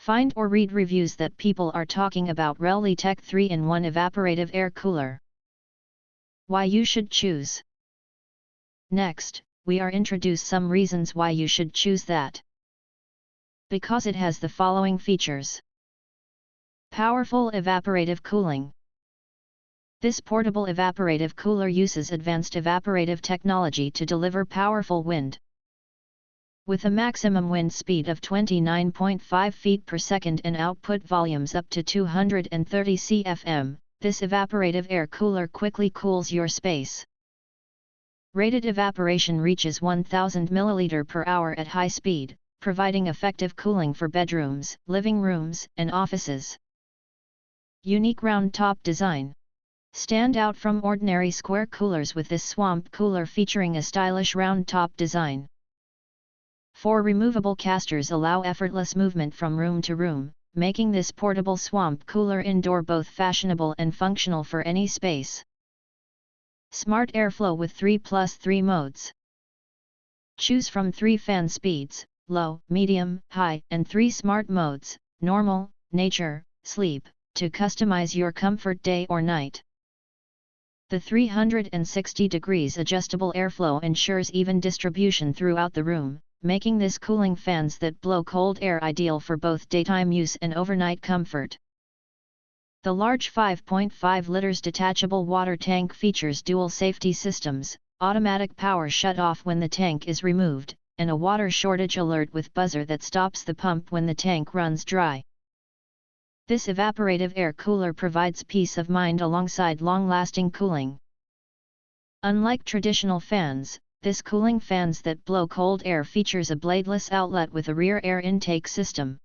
Find or read reviews that people are talking about Rellytech 3-in-1 Evaporative Air Cooler. Why you should choose. Next, we are introduce some reasons why you should choose that. Because it has the following features. Powerful evaporative cooling. This portable evaporative cooler uses advanced evaporative technology to deliver powerful wind. With a maximum wind speed of 29.5 feet per second and output volumes up to 230 cfm, this evaporative air cooler quickly cools your space. Rated evaporation reaches 1000 ml per hour at high speed, providing effective cooling for bedrooms, living rooms, and offices. Unique round top design. Stand out from ordinary square coolers with this swamp cooler featuring a stylish round top design. 4 removable casters allow effortless movement from room to room, making this portable swamp cooler indoor both fashionable and functional for any space. Smart airflow with 3+3 modes. Choose from 3 fan speeds, low, medium, high, and 3 smart modes, normal, nature, sleep, to customize your comfort day or night. The 360 degrees adjustable airflow ensures even distribution throughout the room, making this cooling fans that blow cold air ideal for both daytime use and overnight comfort. The large 5.5 liters detachable water tank features dual safety systems, automatic power shut-off when the tank is removed, and a water shortage alert with buzzer that stops the pump when the tank runs dry. This evaporative air cooler provides peace of mind alongside long-lasting cooling. Unlike traditional fans, this cooling fans that blow cold air features a bladeless outlet with a rear air intake system.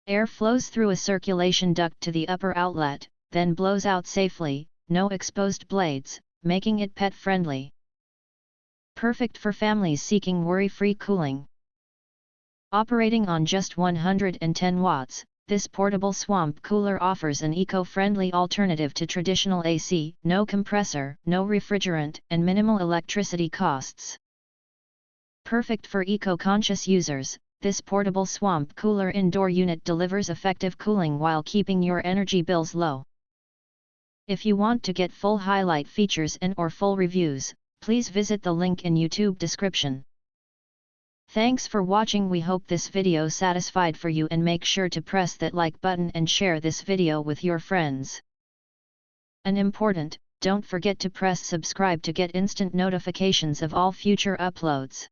Air flows through a circulation duct to the upper outlet, then blows out safely, no exposed blades, making it pet-friendly. Perfect for families seeking worry-free cooling. Operating on just 110 watts, this portable swamp cooler offers an eco-friendly alternative to traditional AC, no compressor, no refrigerant, and minimal electricity costs. Perfect for eco-conscious users, this portable swamp cooler indoor unit delivers effective cooling while keeping your energy bills low. If you want to get full highlight features and/or full reviews, please visit the link in YouTube description. Thanks for watching. We hope this video satisfied for you, and make sure to press that like button and share this video with your friends. And important, don't forget to press subscribe to get instant notifications of all future uploads.